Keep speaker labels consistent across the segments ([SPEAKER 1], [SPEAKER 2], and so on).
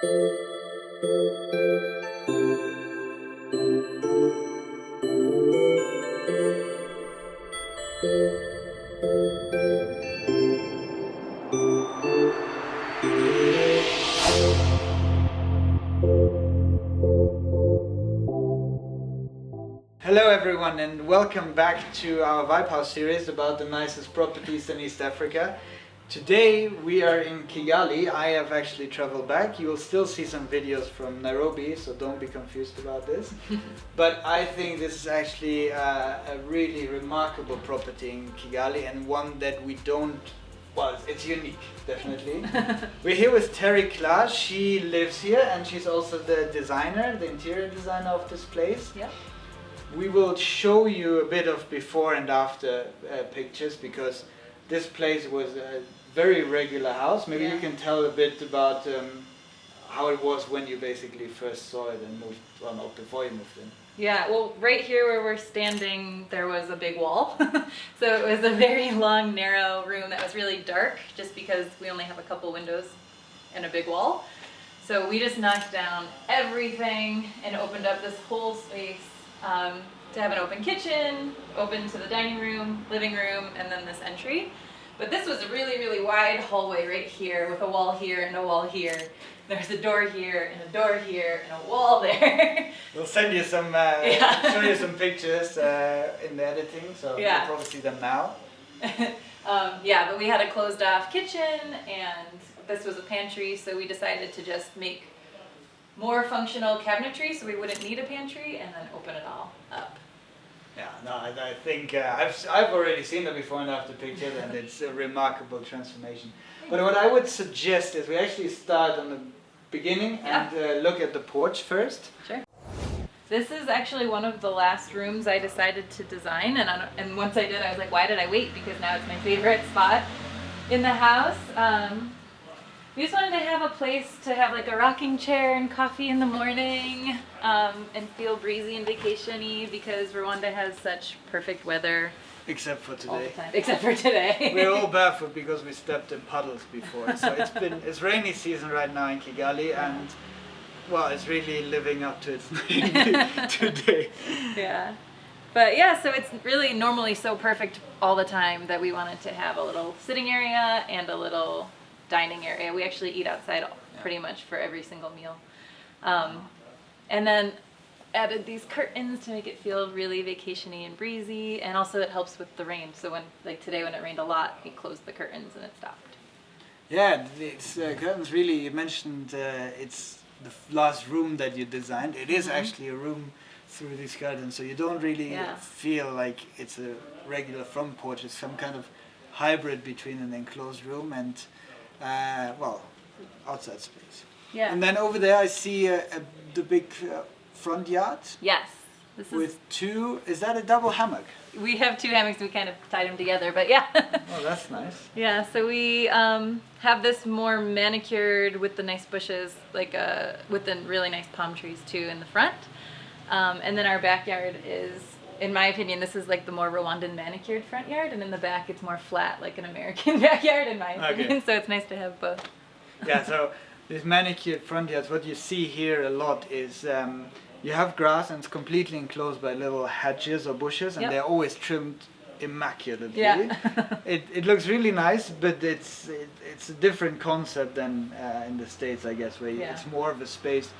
[SPEAKER 1] Hello everyone and welcome back to our Vibe House series about the nicest properties in East Africa. Today we are in Kigali. I have actually traveled back. You will still see some videos from Nairobi, so don't be confused about this. But I think this is actually a really remarkable property in Kigali and one that we don't, well, it's unique, definitely. We're here with Teri Clar. She lives here and she's also the designer, the interior designer of this place.
[SPEAKER 2] Yeah.
[SPEAKER 1] We will show you a bit of before and after pictures because this place was a very regular house. Maybe you can tell a bit about how it was when you basically first saw it and moved, well, not before you moved in.
[SPEAKER 2] Yeah, well, right here where we're standing, there was a big wall. So it was a very long, narrow room that was really dark just because we only have a couple windows and a big wall. So we just knocked down everything and opened up this whole space to have an open kitchen, open to the dining room, living room, and then this entry. But this was a really, really wide hallway right here with a wall here and a wall here. There's a door here and a door here and a wall there.
[SPEAKER 1] We'll send you some, show you some pictures in the editing, so you'll probably see them now.
[SPEAKER 2] Yeah, but we had a closed off kitchen and this was a pantry, so we decided to just make more functional cabinetry so we wouldn't need a pantry and then open it all up.
[SPEAKER 1] Yeah, no, I think I've already seen the before and after pictures and it's a remarkable transformation. But what I would suggest is we actually start on the beginning and look at the porch first.
[SPEAKER 2] Sure. This is actually one of the last rooms I decided to design, and once I did I was like, why did I wait? Because now it's my favorite spot in the house. We just wanted to have a place to have like a rocking chair and coffee in the morning and feel breezy and vacation-y because Rwanda has such perfect weather.
[SPEAKER 1] Except for today.
[SPEAKER 2] All the time. Except for today.
[SPEAKER 1] We're all barefoot because we stepped in puddles before. So it's rainy season right now in Kigali and well, it's really living up to its name today.
[SPEAKER 2] Yeah. But yeah, so it's really normally so perfect all the time that we wanted to have a little sitting area and a little dining area. We actually eat outside pretty much for every single meal. And then added these curtains to make it feel really vacation-y and breezy, and also it helps with the rain. So when, like today when it rained a lot, we closed the curtains and it stopped.
[SPEAKER 1] Yeah, it's curtains really, you mentioned it's the last room that you designed. It is actually a room through these curtains, so you don't really feel like it's a regular front porch. It's some kind of hybrid between an enclosed room and well, outside space.
[SPEAKER 2] Yeah.
[SPEAKER 1] And then over there I see the big front yard.
[SPEAKER 2] Yes.
[SPEAKER 1] With two, is that a double hammock?
[SPEAKER 2] We have two hammocks, we kind of tied them together, but yeah.
[SPEAKER 1] Oh, that's nice.
[SPEAKER 2] Yeah, so we have this more manicured with the nice bushes, like with the really nice palm trees too in the front. And then our backyard is, in my opinion, this is like the more Rwandan manicured front yard, and in the back it's more flat, like an American backyard in my opinion, so it's nice to have both.
[SPEAKER 1] Yeah, so these manicured front yards, what you see here a lot is you have grass and it's completely enclosed by little hedges or bushes and they're always trimmed immaculately.
[SPEAKER 2] Yeah.
[SPEAKER 1] It looks really nice, but it's a different concept than in the States, I guess, where it's more of a space.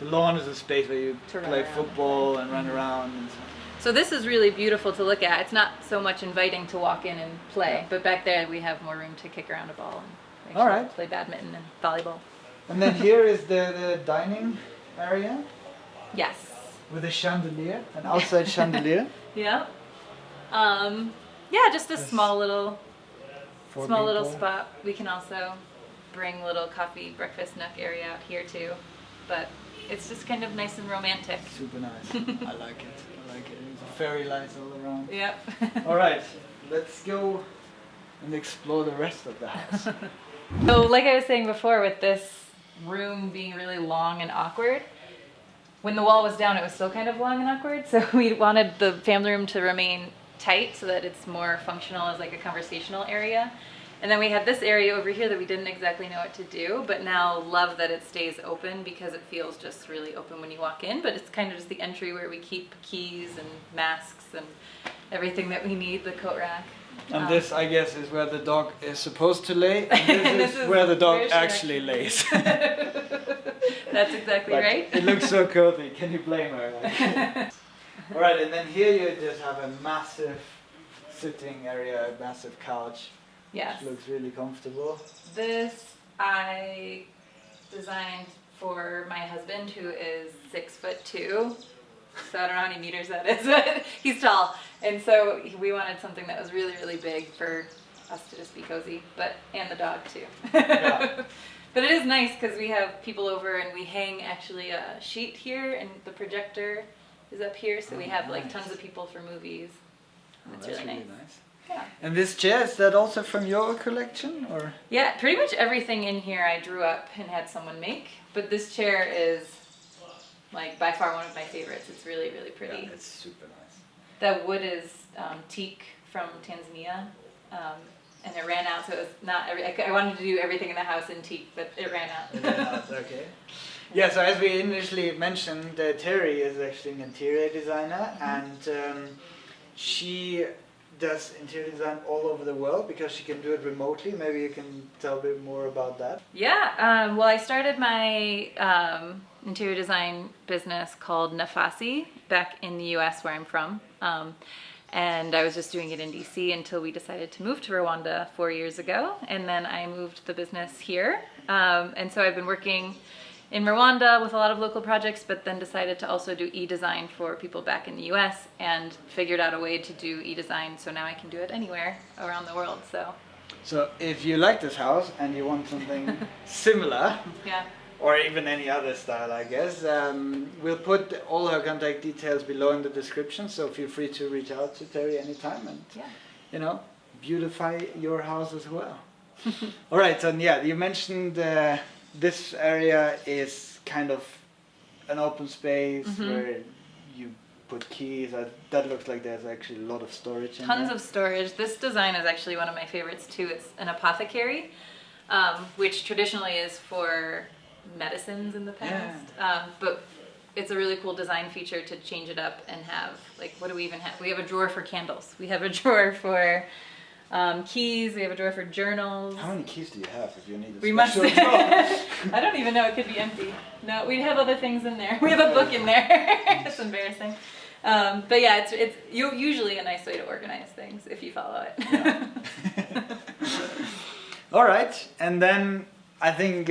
[SPEAKER 1] The lawn is a space where you play football and run around and so.
[SPEAKER 2] So this is really beautiful to look at. It's not so much inviting to walk in and play, but back there we have more room to kick around a ball and play badminton and volleyball.
[SPEAKER 1] And then here is the dining area.
[SPEAKER 2] Yes.
[SPEAKER 1] With a chandelier, an outside chandelier.
[SPEAKER 2] Yeah. Yeah, just a small little spot. We can also bring little coffee breakfast nook area out here too, but it's just kind of nice and romantic.
[SPEAKER 1] Super nice. I like it. There's fairy lights all around.
[SPEAKER 2] Yep.
[SPEAKER 1] All right, let's go and explore the rest of the house.
[SPEAKER 2] So like I was saying before, with this room being really long and awkward, when the wall was down it was still kind of long and awkward, so we wanted the family room to remain tight so that it's more functional as like a conversational area. And then we had this area over here that we didn't exactly know what to do, but now love that it stays open because it feels just really open when you walk in. But it's kind of just the entry where we keep keys and masks and everything that we need, the coat rack.
[SPEAKER 1] And this, I guess, is where the dog is supposed to lay, and this is where the dog actually lays.
[SPEAKER 2] That's exactly right.
[SPEAKER 1] It looks so cozy. Can you blame her? All right, and then here you just have a massive sitting area, a massive couch.
[SPEAKER 2] Yes.
[SPEAKER 1] Which looks really comfortable.
[SPEAKER 2] This I designed for my husband, who is 6'2". So I don't know how many meters that is, but he's tall. And so we wanted something that was really, really big for us to just be cozy, and the dog too.
[SPEAKER 1] Yeah.
[SPEAKER 2] But it is nice because we have people over and we hang actually a sheet here and the projector is up here. So we have like tons of people for movies. And it's really nice. Yeah.
[SPEAKER 1] And this chair, is that also from your collection, or?
[SPEAKER 2] Yeah, pretty much everything in here I drew up and had someone make. But this chair is like by far one of my favorites. It's really, really pretty.
[SPEAKER 1] Yeah, it's super nice.
[SPEAKER 2] The wood is teak from Tanzania, and it ran out, so it was not I wanted to do everything in the house in teak, but it ran out.
[SPEAKER 1] It ran out, okay. Yeah, so as we initially mentioned, Teri is actually an interior designer, and she does interior design all over the world because she can do it remotely. Maybe you can tell a bit more about that.
[SPEAKER 2] Yeah, well, I started my interior design business called Nafasi back in the US where I'm from. And I was just doing it in DC until we decided to move to Rwanda 4 years ago. And then I moved the business here. And so I've been working in Rwanda with a lot of local projects, but then decided to also do e-design for people back in the US and figured out a way to do e-design. So now I can do it anywhere around the world.
[SPEAKER 1] So if you like this house and you want something similar,
[SPEAKER 2] yeah.
[SPEAKER 1] Or even any other style, I guess, we'll put all her contact details below in the description. So feel free to reach out to Teri anytime and, you know, beautify your house as well. All right, so yeah, you mentioned this area is kind of an open space where you put keys. That looks like there's actually a lot of storage in there.
[SPEAKER 2] Tons of storage. This design is actually one of my favorites too. It's an apothecary, which traditionally is for medicines in the past. Yeah. But it's a really cool design feature to change it up and have, like, what do we even have? We have a drawer for candles. We have a drawer for keys. We have a drawer for journals.
[SPEAKER 1] How many keys do you have if you need a
[SPEAKER 2] special
[SPEAKER 1] drawer?
[SPEAKER 2] I don't even know. It could be empty. No, we have other things in there. We have a book in there. It's embarrassing. But yeah, it's usually a nice way to organize things if you follow it.
[SPEAKER 1] Yeah. All right, and then I think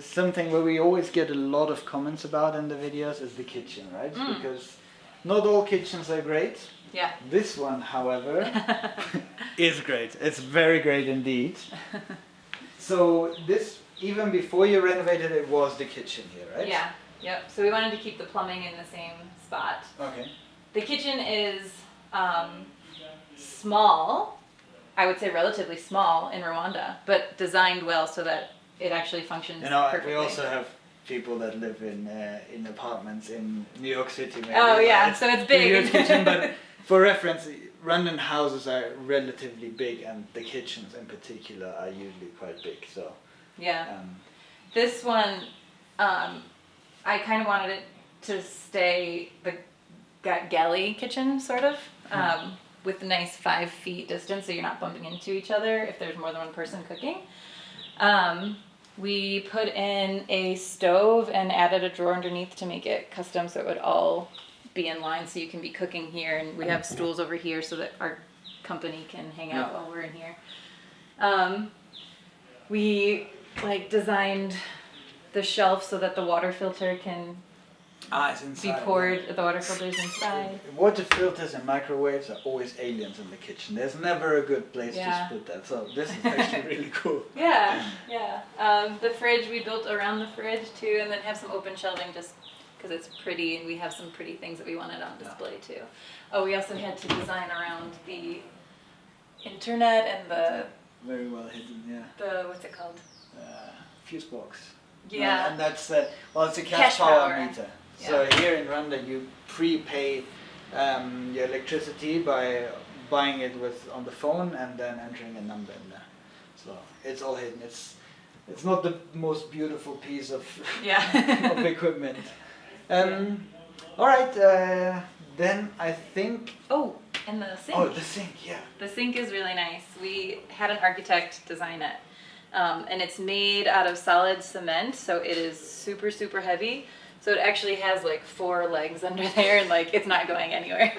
[SPEAKER 1] something where we always get a lot of comments about in the videos is the kitchen, right? Because not all kitchens are great.
[SPEAKER 2] Yeah.
[SPEAKER 1] This one, however, is great. It's very great indeed. So this, even before you renovated it, was the kitchen here, right?
[SPEAKER 2] Yeah. Yep. So we wanted to keep the plumbing in the same spot.
[SPEAKER 1] Okay.
[SPEAKER 2] The kitchen is small, I would say relatively small in Rwanda, but designed well so that it actually functions perfectly.
[SPEAKER 1] We also have people that live in apartments in New York City. Maybe.
[SPEAKER 2] Oh yeah, so it's big.
[SPEAKER 1] Huge kitchen, but for reference, Rwandan houses are relatively big, and the kitchens in particular are usually quite big. So
[SPEAKER 2] yeah, this one, I kind of wanted it to stay the galley kitchen sort of, with a nice 5 feet distance, so you're not bumping into each other if there's more than one person cooking. We put in a stove and added a drawer underneath to make it custom so it would all be in line so you can be cooking here, and we have stools over here so that our company can hang out while we're in here. We designed the shelf so that the water filter can be poured, the water filter's inside.
[SPEAKER 1] Water filters and microwaves are always aliens in the kitchen. There's never a good place to put that. So this is actually really cool.
[SPEAKER 2] Yeah. The fridge, we built around the fridge too, and then have some open shelving just because it's pretty, and we have some pretty things that we wanted on display too. Oh, we also had to design around the internet and the...
[SPEAKER 1] Very well hidden,
[SPEAKER 2] what's it called?
[SPEAKER 1] Fuse box.
[SPEAKER 2] Yeah.
[SPEAKER 1] And that's, it's a cash power meter. Yeah. So here in Rwanda, you prepay your electricity by buying it on the phone and then entering a number in there. So it's all hidden. It's not the most beautiful piece of
[SPEAKER 2] Yeah.
[SPEAKER 1] of equipment. All right. Then I think.
[SPEAKER 2] Oh, and the sink.
[SPEAKER 1] Oh, the sink. Yeah.
[SPEAKER 2] The sink is really nice. We had an architect design it. And it's made out of solid cement, so it is super, super heavy. So it actually has like 4 legs under there, and like it's not going anywhere.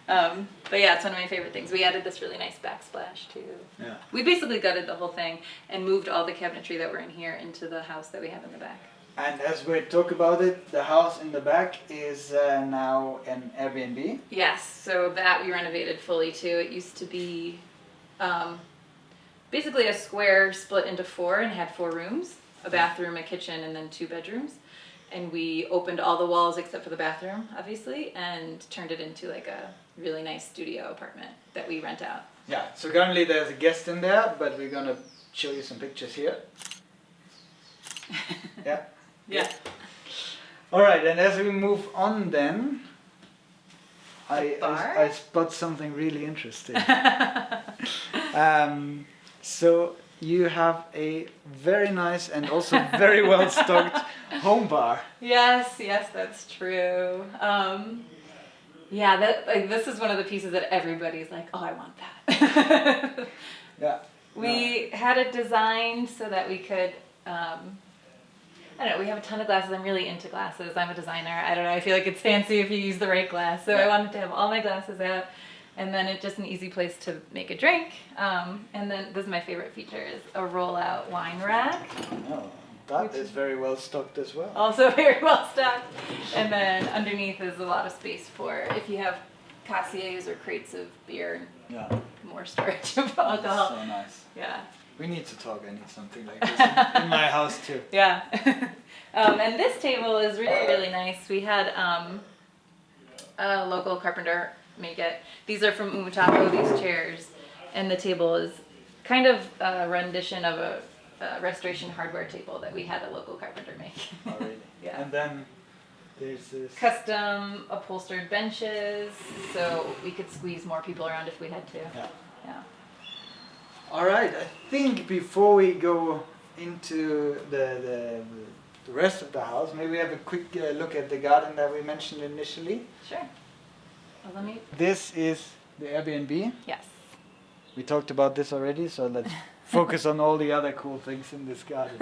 [SPEAKER 2] But yeah, it's one of my favorite things. We added this really nice backsplash too.
[SPEAKER 1] Yeah.
[SPEAKER 2] We basically gutted the whole thing and moved all the cabinetry that were in here into the house that we have in the back.
[SPEAKER 1] And as we talk about it, the house in the back is now an Airbnb.
[SPEAKER 2] Yes, so that we renovated fully too. It used to be basically a square split into 4 and had 4 rooms, a bathroom, a kitchen, and then 2 bedrooms. And we opened all the walls except for the bathroom, obviously, and turned it into like a really nice studio apartment that we rent out.
[SPEAKER 1] Yeah, so currently there's a guest in there, but we're gonna show you some pictures here. Yeah.
[SPEAKER 2] Yeah.
[SPEAKER 1] All right, and as we move on then,
[SPEAKER 2] bar?
[SPEAKER 1] I spot something really interesting. So you have a very nice and also very well stocked home bar.
[SPEAKER 2] Yes, that's true. Yeah, this is one of the pieces that everybody's like, oh, I want that.
[SPEAKER 1] Yeah.
[SPEAKER 2] We had it designed so that we could, I don't know, we have a ton of glasses. I'm really into glasses. I'm a designer. I don't know, I feel like it's fancy if you use the right glass. So I wanted to have all my glasses out. And then it's just an easy place to make a drink. And then this is my favorite feature, is a roll-out wine rack.
[SPEAKER 1] Oh, that is very well stocked as well.
[SPEAKER 2] Also very well stocked. And then underneath is a lot of space for if you have cassiers or crates of beer,
[SPEAKER 1] Yeah.
[SPEAKER 2] more storage of alcohol.
[SPEAKER 1] So nice.
[SPEAKER 2] Yeah.
[SPEAKER 1] We need to talk. I need something like this in my house too.
[SPEAKER 2] Yeah. And this table is really, really nice. We had a local carpenter make it. These are from Umutapo, these chairs. And the table is kind of a rendition of a restoration hardware table that we had a local carpenter make.
[SPEAKER 1] Already.
[SPEAKER 2] Yeah.
[SPEAKER 1] And then there's this.
[SPEAKER 2] Custom upholstered benches, so we could squeeze more people around if we had to.
[SPEAKER 1] Yeah.
[SPEAKER 2] Yeah.
[SPEAKER 1] All right. I think before we go into the rest of the house, maybe we have a quick look at the garden that we mentioned initially.
[SPEAKER 2] Sure. Well, let me.
[SPEAKER 1] This is the Airbnb.
[SPEAKER 2] Yes.
[SPEAKER 1] We talked about this already, so let's focus on all the other cool things in this garden.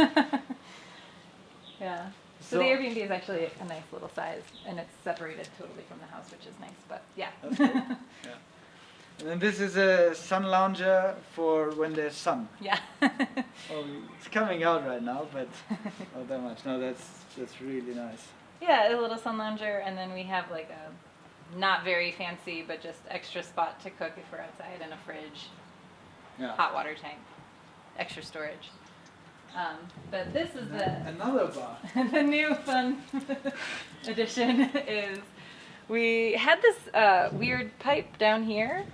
[SPEAKER 2] Yeah. So the Airbnb is actually a nice little size, and it's separated totally from the house, which is nice. But yeah.
[SPEAKER 1] That's cool. Yeah. And then this is a sun lounger for when there's sun.
[SPEAKER 2] Yeah.
[SPEAKER 1] Oh, it's coming out right now, but not that much. No, that's really nice.
[SPEAKER 2] Yeah, a little sun lounger, and then we have like a not very fancy, but just extra spot to cook if we're outside, and a fridge,
[SPEAKER 1] Yeah.
[SPEAKER 2] hot water tank, extra storage. But this is
[SPEAKER 1] Another bar.
[SPEAKER 2] the new fun addition is we had this weird pipe down here,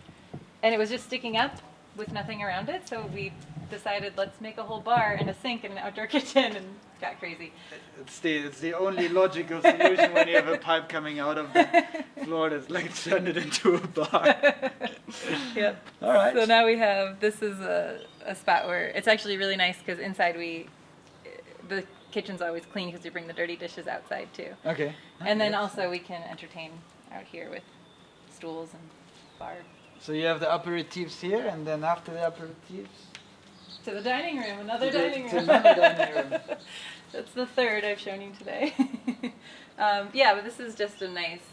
[SPEAKER 2] and it was just sticking up with nothing around it. So we decided, let's make a whole bar and a sink and an outdoor kitchen, and got crazy.
[SPEAKER 1] It's the only logical solution when you have a pipe coming out of the floor that's like turn it into a bar.
[SPEAKER 2] Yep.
[SPEAKER 1] All right.
[SPEAKER 2] So now we have, this is a spot where it's actually really nice because inside the kitchen's always clean because you bring the dirty dishes outside too.
[SPEAKER 1] Okay.
[SPEAKER 2] And then also we can entertain out here with stools and bar.
[SPEAKER 1] So you have the aperitifs here, and then after the aperitifs,
[SPEAKER 2] To the dining room, another dining room.
[SPEAKER 1] another dining room.
[SPEAKER 2] That's the third I've shown you today. Yeah, but this is just a nice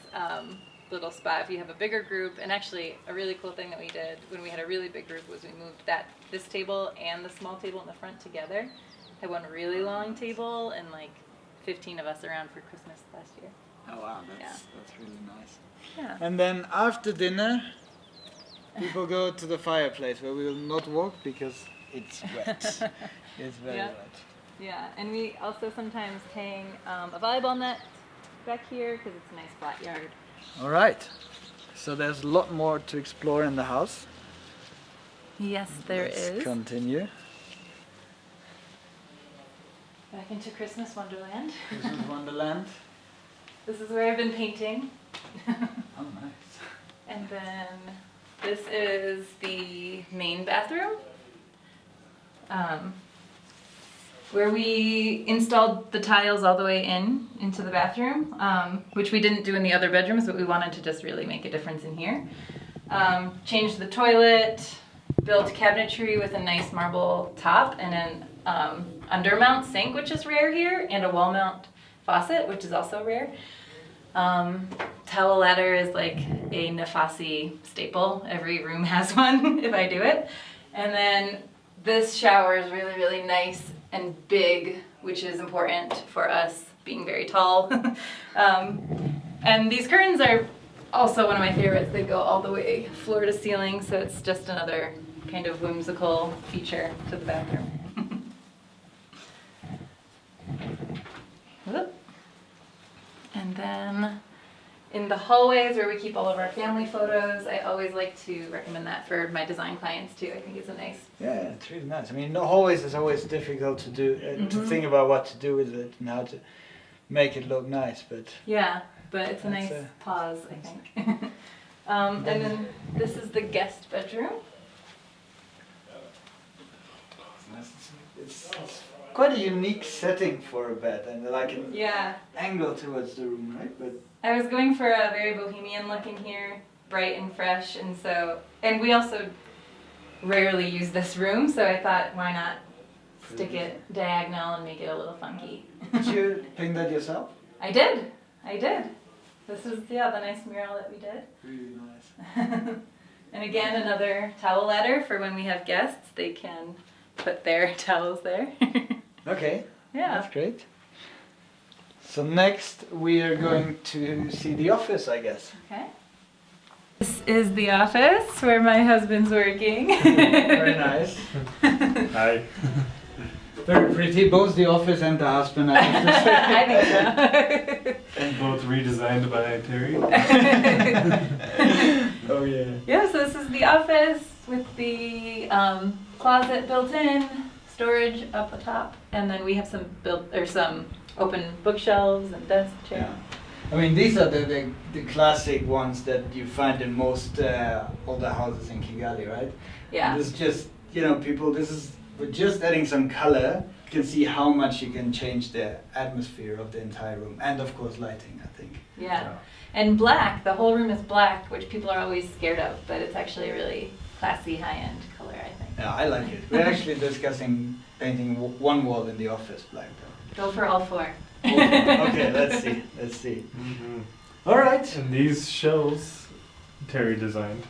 [SPEAKER 2] little spot if you have a bigger group. And actually, a really cool thing that we did when we had a really big group was we moved this table and the small table in the front together. Had one really long table and like 15 of us around for Christmas last year.
[SPEAKER 1] Oh wow, that's really nice.
[SPEAKER 2] Yeah.
[SPEAKER 1] And then after dinner, people go to the fireplace where we will not walk because it's wet. It's very
[SPEAKER 2] Yeah.
[SPEAKER 1] wet.
[SPEAKER 2] Yeah, and we also sometimes hang a volleyball net back here because it's a nice flat yard.
[SPEAKER 1] All right. So there's a lot more to explore in the house.
[SPEAKER 2] Yes, there
[SPEAKER 1] Let's
[SPEAKER 2] is.
[SPEAKER 1] continue.
[SPEAKER 2] Back into Christmas Wonderland.
[SPEAKER 1] This is Wonderland.
[SPEAKER 2] This is where I've been painting.
[SPEAKER 1] Oh, nice.
[SPEAKER 2] And then this is the main bathroom. where we installed the tiles all the way into the bathroom, which we didn't do in the other bedrooms, but we wanted to just really make a difference in here. Changed the toilet, built cabinetry with a nice marble top and an undermount sink, which is rare here, and a wall mount faucet, which is also rare. Towel ladder is like a Nafasi staple. Every room has one if I do it. And then this shower is really, really nice and big, which is important for us being very tall. And these curtains are also one of my favorites. They go all the way floor to ceiling, so it's just another kind of whimsical feature to the bathroom. Whoop. And then in the hallways where we keep all of our family photos, I always like to recommend that for my design clients too. I think it's a nice.
[SPEAKER 1] Yeah, it's really nice. I mean, the hallways is always difficult to do, to think about what to do with it and how to make it look nice, but.
[SPEAKER 2] Yeah, but it's a nice pause, I think. And then this is the guest bedroom.
[SPEAKER 1] It's quite a unique setting for a bed and like an angle towards the room, right? But
[SPEAKER 2] I was going for a very bohemian look in here, bright and fresh, and we also rarely use this room, so I thought, why not stick it diagonal and make it a little funky.
[SPEAKER 1] Did you paint that yourself?
[SPEAKER 2] I did. This is, the nice mural that we did.
[SPEAKER 1] Really nice.
[SPEAKER 2] And again, another towel ladder for when we have guests, they can put their towels there.
[SPEAKER 1] Okay.
[SPEAKER 2] Yeah.
[SPEAKER 1] That's great. So next we are going to see the office, I guess.
[SPEAKER 2] Okay. This is the office where my husband's working.
[SPEAKER 1] Very nice.
[SPEAKER 3] Hi.
[SPEAKER 1] Very pretty, both the office and the husband, I have to say.
[SPEAKER 2] I think so.
[SPEAKER 3] And both redesigned by Teri.
[SPEAKER 1] Oh yeah.
[SPEAKER 2] Yeah, so this is the office with the closet built in, storage up atop, and then we have some open bookshelves and desk chairs.
[SPEAKER 1] Yeah. I mean, these are the classic ones that you find in most older houses in Kigali, right?
[SPEAKER 2] Yeah.
[SPEAKER 1] And this is just, with just adding some color, you can see how much you can change the atmosphere of the entire room. And of course lighting, I think.
[SPEAKER 2] Yeah. And black, the whole room is black, which people are always scared of, but it's actually a really classy, high-end color, I think.
[SPEAKER 1] Yeah, I like it. We're actually discussing painting one wall in the office black though.
[SPEAKER 2] Go for all four.
[SPEAKER 1] Okay, let's see.
[SPEAKER 3] Mm-hmm.
[SPEAKER 1] All right.
[SPEAKER 3] And these shelves Teri designed.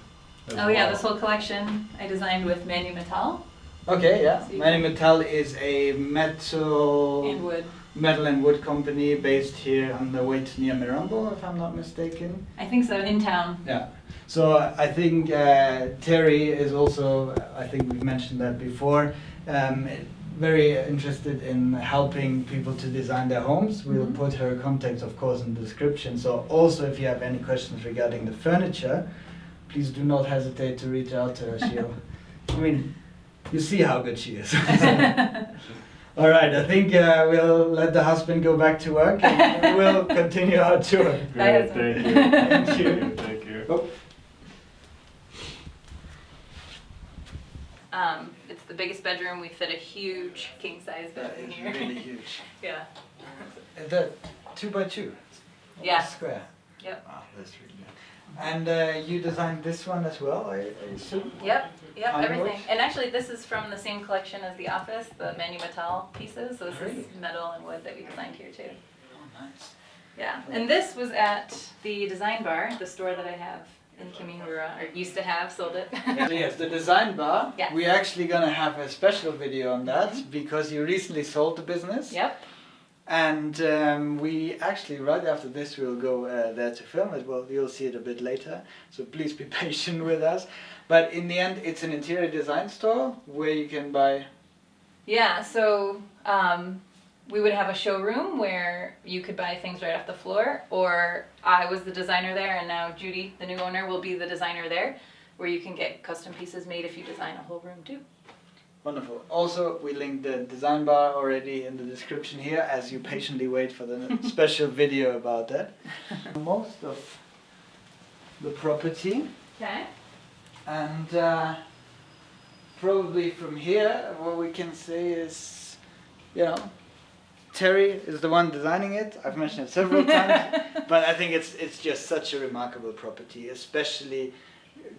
[SPEAKER 2] Oh yeah, this whole collection I designed with Manu Metal
[SPEAKER 1] Okay, yeah.
[SPEAKER 2] So you
[SPEAKER 1] Manu Metal is a metal
[SPEAKER 2] and wood.
[SPEAKER 1] company based here on the way to near Mirambo, if I'm not mistaken.
[SPEAKER 2] I think so, in town.
[SPEAKER 1] Yeah. So I think Teri is also, I think we've mentioned that before, very interested in helping people to design their homes. We'll put her contacts, of course, in the description. So also, if you have any questions regarding the furniture, please do not hesitate to reach out to her. You see how good she is. All right, I think we'll let the husband go back to work and we'll continue our tour.
[SPEAKER 3] Great, thank you.
[SPEAKER 1] Thank you.
[SPEAKER 3] Thank you.
[SPEAKER 1] Oh.
[SPEAKER 2] It's the biggest bedroom. We fit a huge king-size bed in here.
[SPEAKER 1] Really huge.
[SPEAKER 2] Yeah.
[SPEAKER 1] The 2x2.
[SPEAKER 2] Yeah.
[SPEAKER 1] Square.
[SPEAKER 2] Yep.
[SPEAKER 1] Wow, that's really good. And you designed this one as well, I assume?
[SPEAKER 2] Yep,
[SPEAKER 1] Ironworks?
[SPEAKER 2] everything. And actually this is from the same collection as the office, the Manu Metal pieces. So this is metal and wood that we designed here too.
[SPEAKER 1] Oh, nice.
[SPEAKER 2] Yeah, and this was at the Design Bar, the store that I have in Kimihurura, or used to have, sold it.
[SPEAKER 1] Yes, the design bar.
[SPEAKER 2] Yes.
[SPEAKER 1] We're actually gonna have a special video on that because you recently sold the business.
[SPEAKER 2] Yep.
[SPEAKER 1] And we actually, right after this, we'll go there to film it. Well, you'll see it a bit later, so please be patient with us. But in the end, it's an interior design store where you can buy...
[SPEAKER 2] Yeah, so we would have a showroom where you could buy things right off the floor, or I was the designer there, and now Judy, the new owner, will be the designer there, where you can get custom pieces made if you design a whole room too.
[SPEAKER 1] Wonderful. Also, we linked the design bar already in the description here as you patiently wait for the special video about that. Most of the property.
[SPEAKER 2] Okay.
[SPEAKER 1] And probably from here, what we can say is, Teri is the one designing it. I've mentioned it several times, but I think it's just such a remarkable property, especially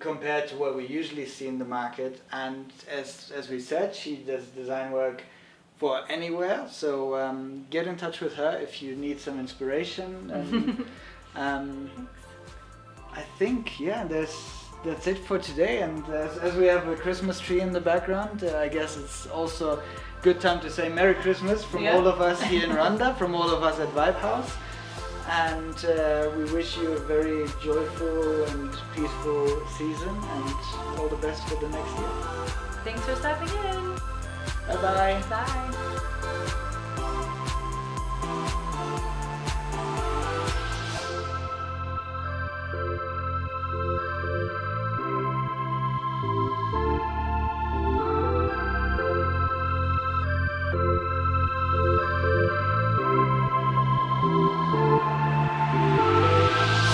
[SPEAKER 1] compared to what we usually see in the market. And as we said, she does design work for anywhere. So get in touch with her if you need some inspiration. And I think that's it for today. And as we have a Christmas tree in the background, I guess it's also good time to say Merry Christmas from all of us here in Rwanda, from all of us at Vibe House. And we wish you a very joyful and peaceful season and all the best for the next year.
[SPEAKER 2] Thanks for stopping in.
[SPEAKER 1] Bye-bye.
[SPEAKER 2] Bye.